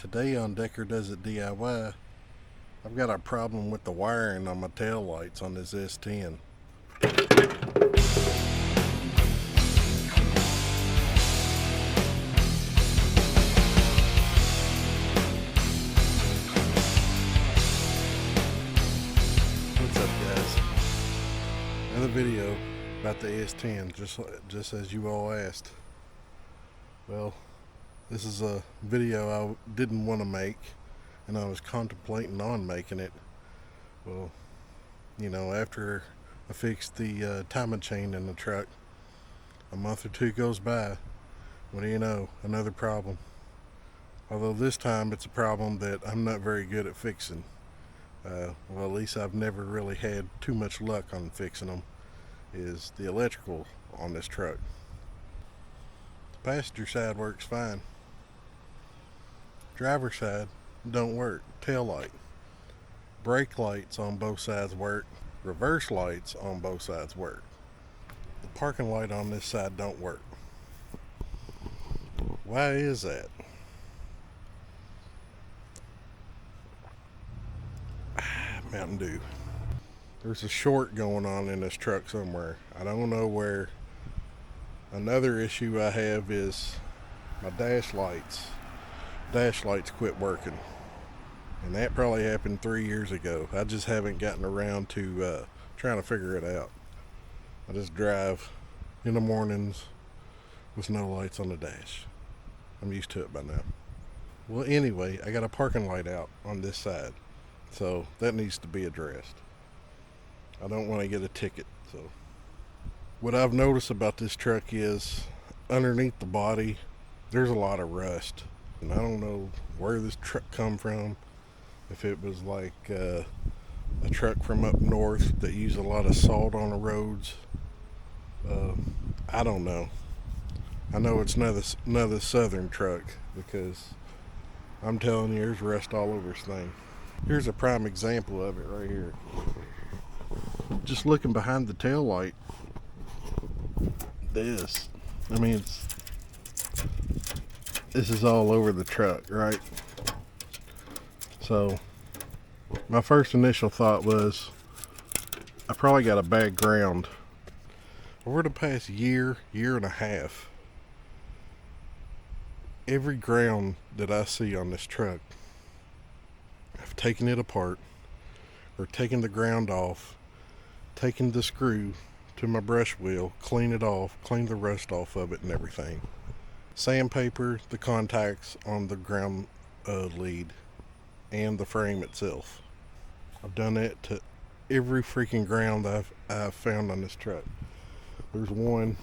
Today on Decker Does It DIY, I've got a problem with the wiring on my tail lights on this S-10. What's up, guys? Another video about the S-10, just as you all asked. Well, this is a video I didn't want to make, and I was contemplating on making it. Well, you know, after I fixed the timing chain in the truck, a month or two goes by. What do you know? Another problem. Although this time it's a problem that I'm not very good at fixing. Well, at least I've never really had too much luck on fixing them, is the electrical on this truck. The passenger side works fine. Driver side don't work. Tail light. Brake lights on both sides work. Reverse lights on both sides work. The parking light on this side don't work. Why is that? Mountain Dew. There's a short going on in this truck somewhere. I don't know where. Another issue I have is my dash lights. Dash lights quit working, and that probably happened 3 years ago. I just haven't gotten around to trying to figure it out. I just drive in the mornings with no lights on the dash. I'm used to it by now. Well, anyway, I got a parking light out on this side, so that needs to be addressed. I don't want to get a ticket. So what I've noticed about this truck is underneath the body there's a lot of rust. And I don't know where this truck come from. If it was like a truck from up north that used a lot of salt on the roads. I don't know. I know it's another southern truck, because I'm telling you, there's rust all over this thing. Here's a prime example of it right here. Just looking behind the tail light. This is all over the truck, right? So my first initial thought was I probably got a bad ground. Over the past year and a half, every ground that I see on this truck, I've taken it apart or taken the ground off, taken the screw to my brush wheel, clean it off, clean the rust off of it and everything. Sandpaper the contacts on the ground lead and the frame itself. I've done that to every freaking ground I've found on this truck. There's one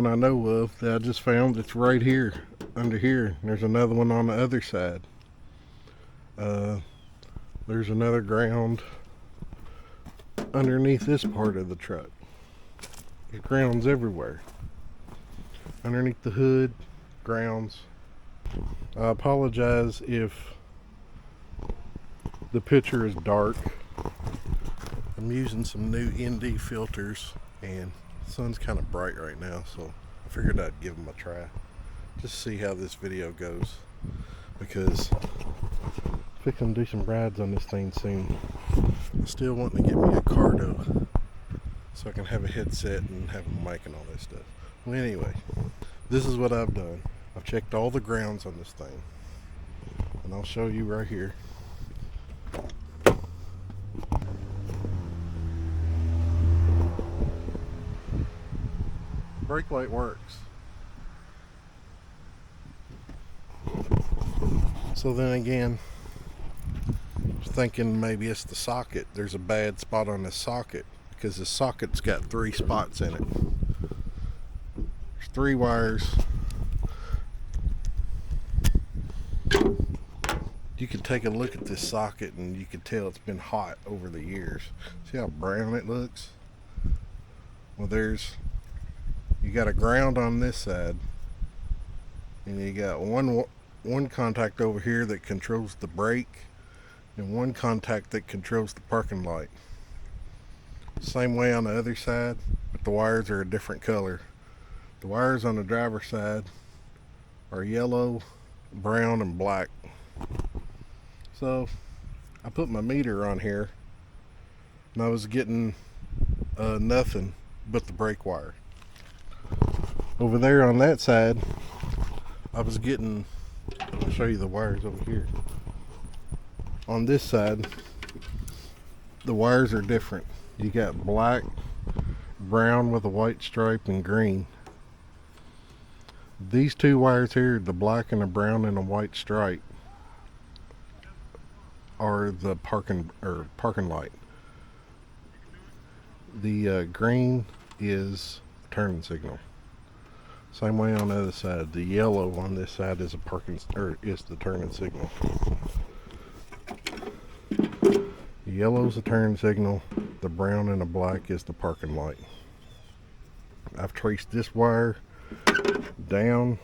I know of that I just found. It's right here, under here. There's another one on the other side. There's another ground underneath this part of the truck. There's grounds everywhere. Underneath the hood, grounds. I apologize if the picture is dark. I'm using some new ND filters, and the sun's kind of bright right now, so I figured I'd give them a try. Just see how this video goes, because I'm fixing to do some rides on this thing soon. I'm still wanting to get me a car though, so I can have a headset and have a mic and all that stuff. Well, anyway, this is what I've done. I've checked all the grounds on this thing, and I'll show you right here. Brake light works. So then again, I was thinking maybe it's the socket. There's a bad spot on this socket, because the socket's got 3 spots in it. There's 3 wires. You can take a look at this socket and you can tell it's been hot over the years. See how brown it looks? Well, you got a ground on this side, and you got one contact over here that controls the brake, and one contact that controls the parking light. Same way on the other side, but the wires are a different color. The wires on the driver's side are yellow, brown and black. So I put my meter on here and I was getting nothing but the brake wire. Over there on that side I was getting, I'll show you the wires over here. On this side the wires are different. You got black, brown with a white stripe, and green. These two wires here, the black and the brown and a white stripe, are the parking light. The green is turning signal. Same way on the other side. The yellow on this side is is the turning signal. The yellow's the turn signal, the brown and the black is the parking light. I've traced this wire down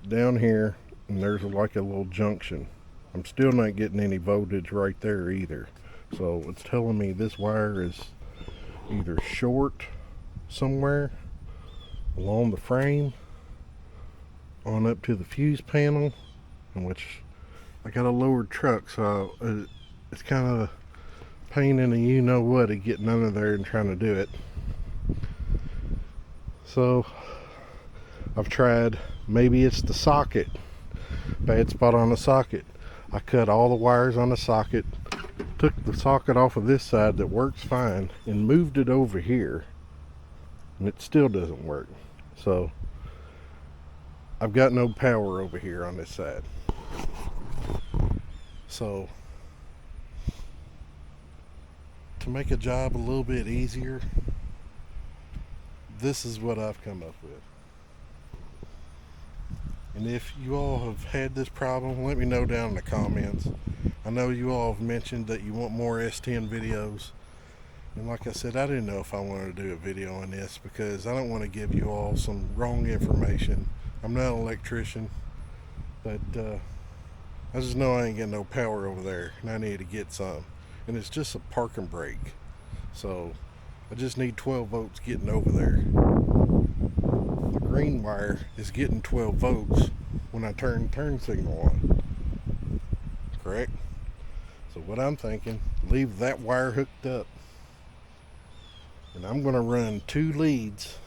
here, and there's like a little junction. I'm still not getting any voltage right there either. So it's telling me this wire is either short somewhere along the frame on up to the fuse panel, in which I got a lowered truck, so it's kind of a pain in the you-know-what of getting under there and trying to do it. So I've tried, maybe it's the socket, bad spot on the socket. I cut all the wires on the socket, took the socket off of this side that works fine, and moved it over here, and it still doesn't work. So I've got no power over here on this side. So to make a job a little bit easier, this is what I've come up with. And if you all have had this problem, let me know down in the comments. I know you all have mentioned that you want more S-10 videos, and like I said, I didn't know if I wanted to do a video on this because I don't want to give you all some wrong information. I'm not an electrician, but I just know I ain't getting no power over there, and I need to get some. And it's just a parking brake, so I just need 12 volts getting over there. The green wire is getting 12 volts when I turn signal on, correct? So what I'm thinking, leave that wire hooked up, and I'm going to run 2 leads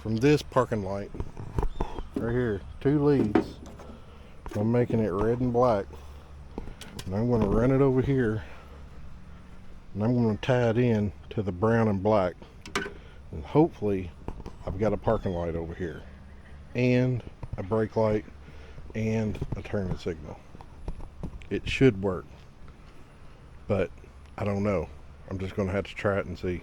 from this parking light right here, 2 leads. I'm making it red and black, and I'm going to run it over here, and I'm going to tie it in to the brown and black, and hopefully I've got a parking light over here and a brake light and a turning signal. It should work, but I don't know. I'm just going to have to try it and see.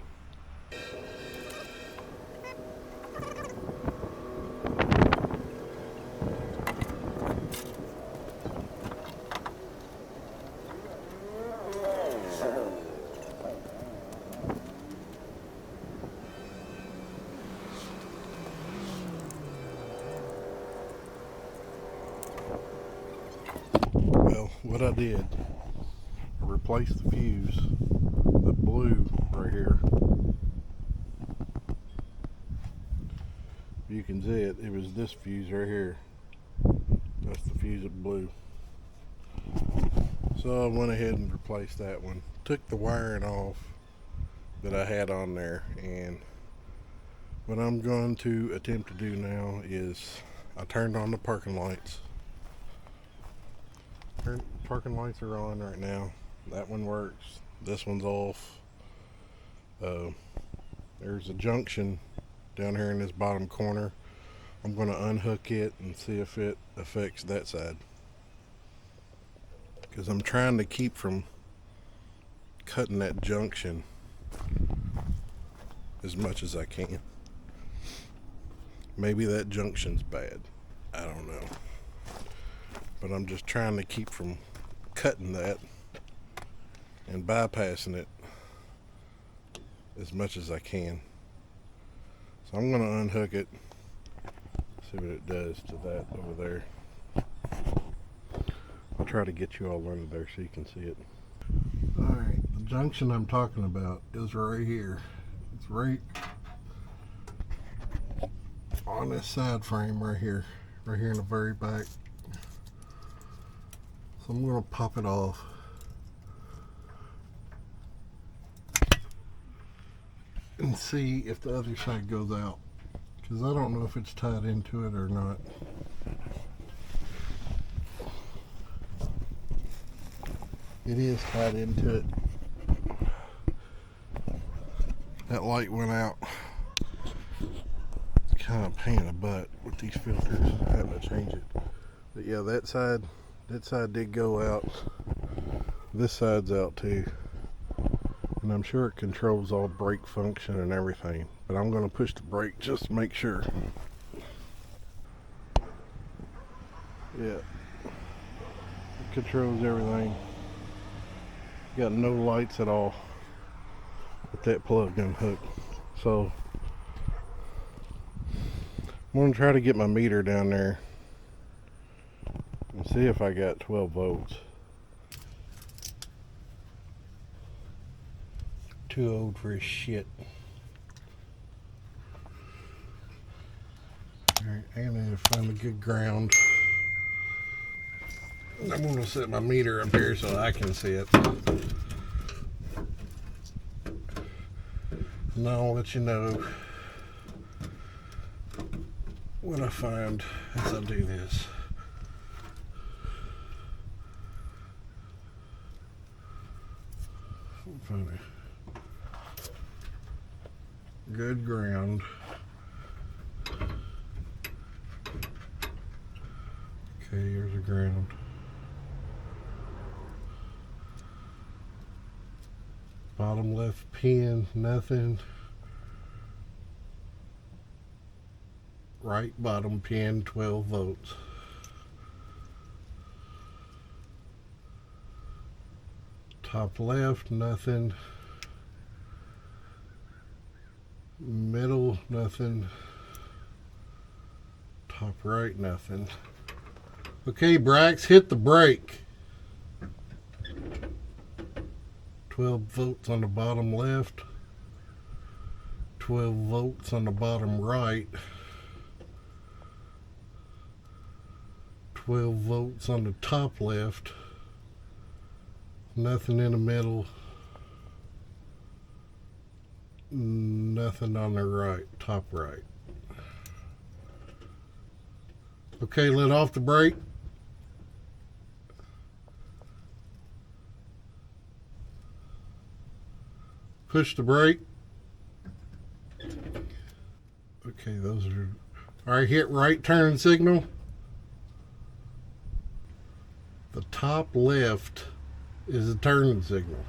Well, what I did, I replaced the fuse, the blue right here. You can see it, it was this fuse right here. That's the fuse of blue. So I went ahead and replaced that one. Took the wiring off that I had on there, and what I'm going to attempt to do now is I turned on the parking lights. Parking lights are on right now. That one works. This one's off. There's a junction down here in this bottom corner. I'm going to unhook it and see if it affects that side, because I'm trying to keep from cutting that junction as much as I can. Maybe that junction's bad, I don't know, but I'm just trying to keep from cutting that and bypassing it as much as I can. So I'm going to unhook it, see what it does to that over there. I'll try to get you all under there so you can see it. Alright, the junction I'm talking about is right here. It's right on this side frame right here in the very back. So I'm going to pop it off. And see if the other side goes out, because I don't know if it's tied into it or not. It is tied into it. That light went out. It's kind of a pain in the butt with these filters, having to change it. But yeah, that side did go out. This side's out too. And I'm sure it controls all brake function and everything. But I'm going to push the brake just to make sure. Yeah. It controls everything. Got no lights at all with that plug unhooked. So I'm going to try to get my meter down there and see if I got 12 volts. Too old for his shit. Alright, I need to find a good ground. I'm going to set my meter up here so I can see it. And I'll let you know what I find as I do this. Funny. Good ground. Okay, here's the ground. Bottom left pin, nothing. Right bottom pin, 12 volts. Top left, nothing. Middle, nothing. Top right, nothing. Okay, Brax, hit the brake. 12 volts on the bottom left. 12 volts on the bottom right. 12 volts on the top left. Nothing in the middle. Nothing on the right, top right. Okay, let off the brake. Push the brake. Okay, those are... Alright, hit right turn signal. The top left is the turn signal.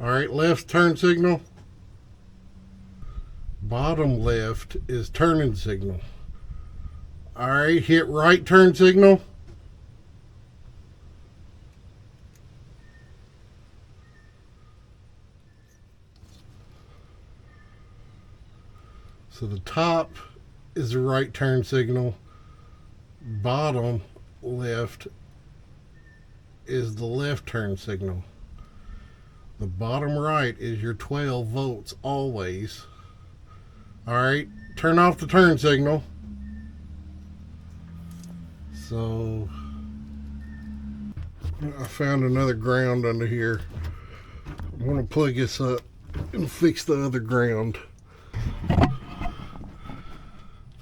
Alright, left turn signal. Bottom left is turning signal. Alright, hit right turn signal. So the top is the right turn signal. Bottom left is the left turn signal. The bottom right is your 12 volts always. Alright, turn off the turn signal. So I found another ground under here. I'm going to plug this up and fix the other ground.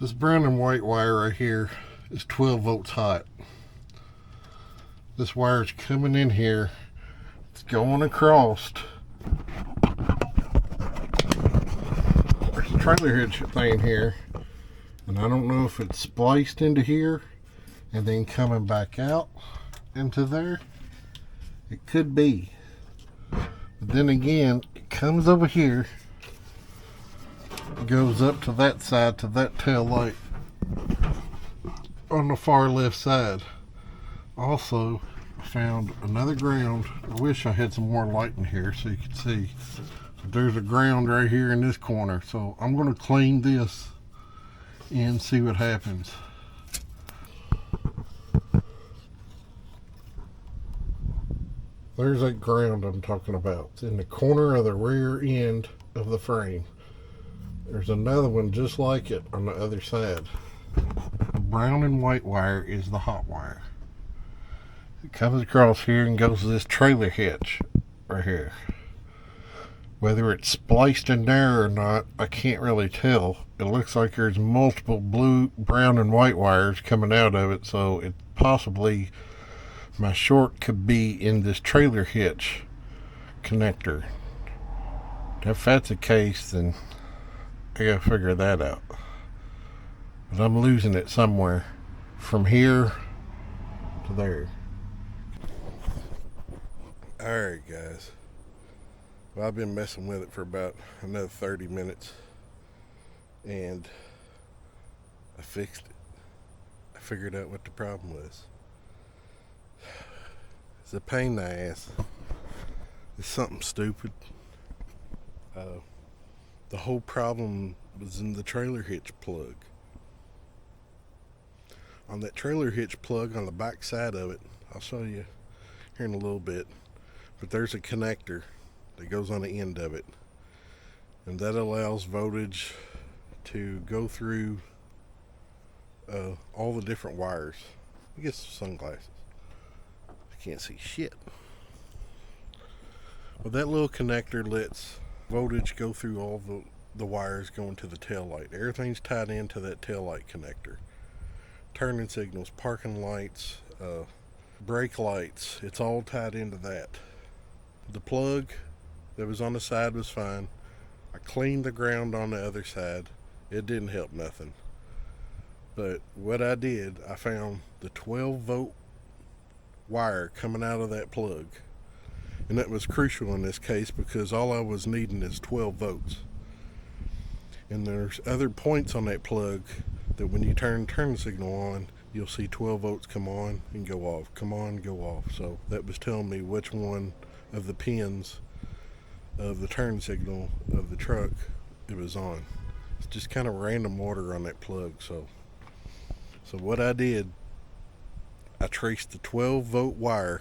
This brown and white wire right here is 12 volts hot. This wire is coming in here. It's going across. There's a trailer hitch thing here. And I don't know if it's spliced into here and then coming back out into there. It could be. But then again, it comes over here. Goes up to that side, to that tail light on the far left side. Also found another ground. I wish I had some more light in here so you could see. But there's a ground right here in this corner, so I'm going to clean this and see what happens. There's that ground I'm talking about. It's in the corner of the rear end of the frame. There's another one just like it on the other side. The brown and white wire is the hot wire. It comes across here and goes to this trailer hitch right here. Whether it's spliced in there or not, I can't really tell. It looks like there's multiple blue, brown, and white wires coming out of it, so it possibly, my short could be in this trailer hitch connector. If that's the case, then I gotta figure that out. But I'm losing it somewhere from here to there. Alright guys, well, I've been messing with it for about another 30 minutes and I fixed it. I figured out what the problem was. It's a pain in the ass. It's something stupid. The whole problem was in the trailer hitch plug. On that trailer hitch plug on the back side of it, I'll show you here in a little bit, but there's a connector that goes on the end of it, and that allows voltage to go through all the different wires. I guess sunglasses. I can't see shit. Well, that little connector lets voltage go through all the wires going to the tail light. Everything's tied into that tail light connector. Turning signals, parking lights, brake lights, it's all tied into that. The plug that was on the side was fine. I cleaned the ground on the other side. It didn't help nothing. But what I did, I found the 12 volt wire coming out of that plug. And that was crucial in this case because all I was needing is 12 volts. And there's other points on that plug that when you turn the signal on, you'll see 12 volts come on and go off, come on, go off. So that was telling me which one of the pins of the turn signal of the truck it was on. It's just kind of random order on that plug. So what I did, I traced the 12 volt wire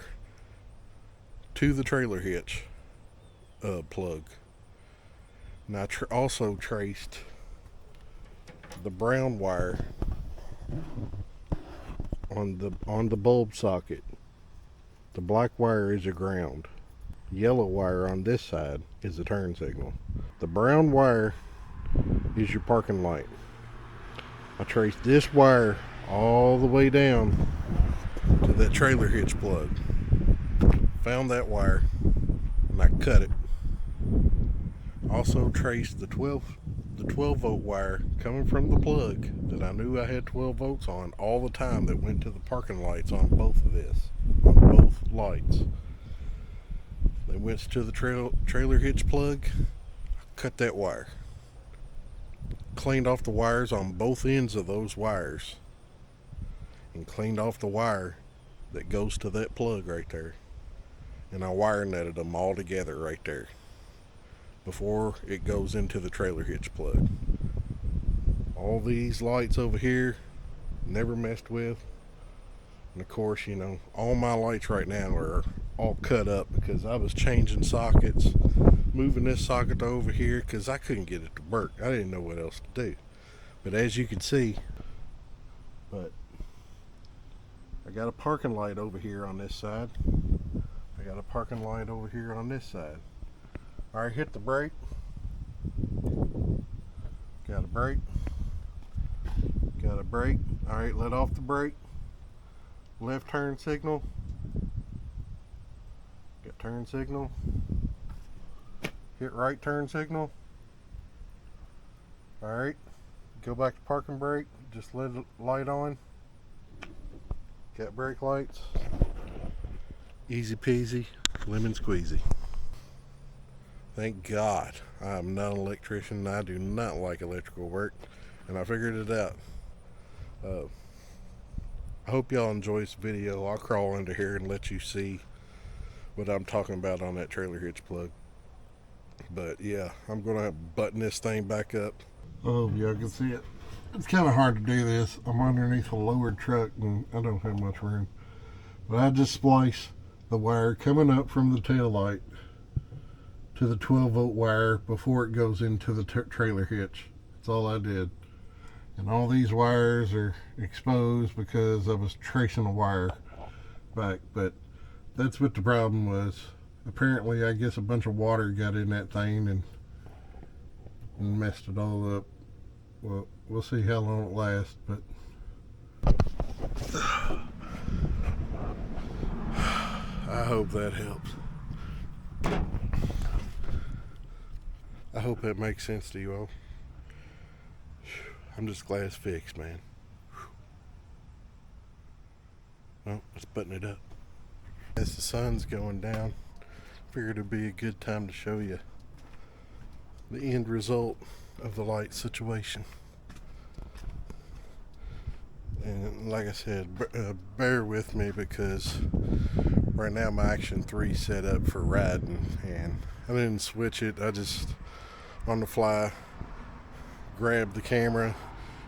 to the trailer hitch plug. And I also traced the brown wire on the bulb socket. The black wire is a ground. Yellow wire on this side is the turn signal. The brown wire is your parking light. I traced this wire all the way down to that trailer hitch plug. Found that wire and I cut it. Also traced the 12 volt wire coming from the plug that I knew I had 12 volts on all the time that went to the parking lights on both lights. They went to the trailer hitch plug. I cut that wire. Cleaned off the wires on both ends of those wires and cleaned off the wire that goes to that plug right there. And I wire netted them all together right there before it goes into the trailer hitch plug. All these lights over here, never messed with. And of course, you know, all my lights right now are all cut up because I was changing sockets, moving this socket over here because I couldn't get it to work. I didn't know what else to do. But as you can see, I got a parking light over here on this side. I got a parking light over here on this side. Alright, hit the brake. Got a brake. Got a brake. Alright, let off the brake. Left turn signal. Got turn signal. Hit right turn signal. Alright, go back to parking brake. Just let the light on. Got brake lights. Easy peasy, lemon squeezy. Thank God I'm not an electrician. I do not like electrical work, and I figured it out. I hope y'all enjoy this video. I'll crawl under here and let you see what I'm talking about on that trailer hitch plug. But yeah, I'm gonna button this thing back up. Oh, y'all can see it. It's kind of hard to do this. I'm underneath a lowered truck and I don't have much room. But I just splice the wire coming up from the tail light to the 12 volt wire before it goes into the trailer hitch That's all I did. And all these wires are exposed because I was tracing a wire back, but that's what the problem was. Apparently, I guess a bunch of water got in that thing and messed it all up. Well, we'll see how long it lasts, but I hope that helps. I hope that makes sense to you all. I'm just glad it's fixed, man. Well, let's button it up. As the sun's going down, figured it'd be a good time to show you the end result of the light situation. And like I said, bear with me because right now my Action 3 set up for riding, and I didn't switch it. I just on the fly grabbed the camera,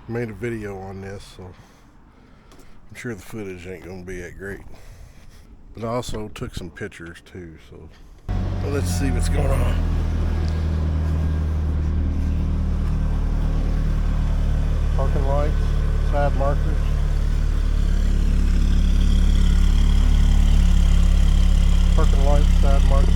made a video on this, so I'm sure the footage ain't gonna be that great. But I also took some pictures too, so well, let's see what's going on. Parking lights, side markers. Parking lights, side markers.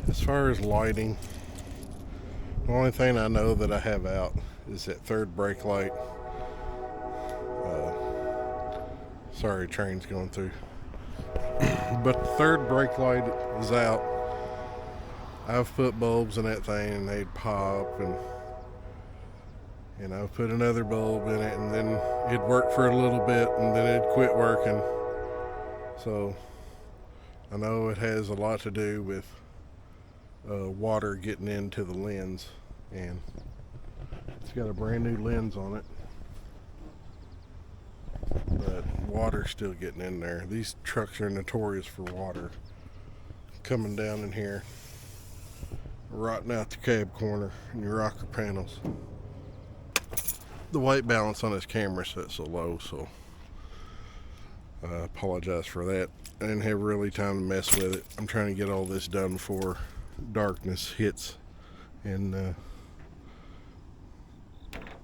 As far as lighting, the only thing I know that I have out is that third brake light. Sorry, train's going through. But the third brake light is out. I've put bulbs in that thing and they'd pop, and I've put another bulb in it, and then it'd work for a little bit and then it'd quit working. So I know it has a lot to do with water getting into the lens, and it's got a brand new lens on it, but water's still getting in there. These trucks are notorious for water coming down in here, rotting out the cab corner and your rocker panels. The white balance on this camera set so low, so I apologize for that. I didn't have really time to mess with it. I'm trying to get all this done before darkness hits, and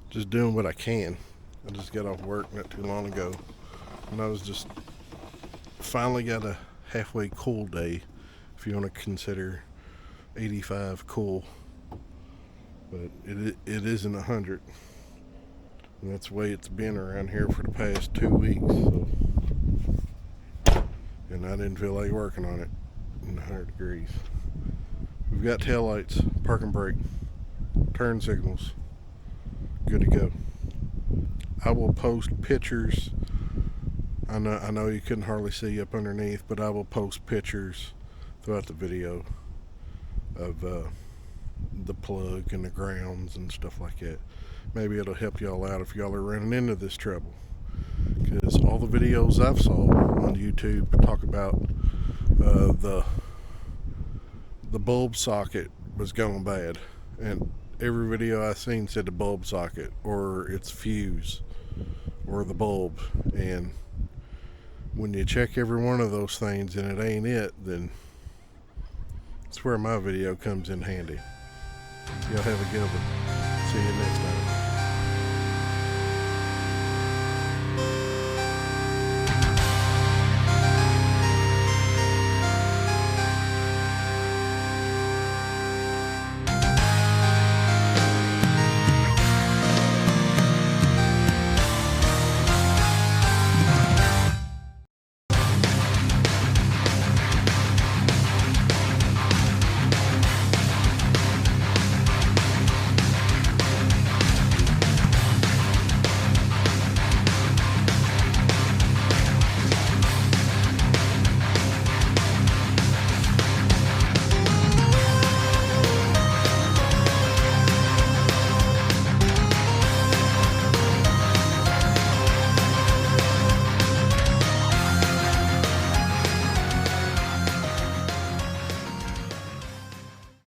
just doing what I can. I just got off work not too long ago, and I was just finally got a halfway cool day, if you want to consider 85 cool, but it isn't 100, and that's the way it's been around here for the past 2 weeks. So, and I didn't feel like working on it in 100 degrees. We've got tail lights, parking brake, turn signals, good to go. I will post pictures. I know you couldn't hardly see up underneath, but I will post pictures throughout the video of the plug and the grounds and stuff like that. Maybe it'll help y'all out if y'all are running into this trouble, because all the videos I've saw on YouTube talk about the bulb socket was going bad, and every video I seen said the bulb socket or its fuse or the bulb, and when you check every one of those things and it ain't it, then that's where my video comes in handy. Y'all have a good one. See you next time.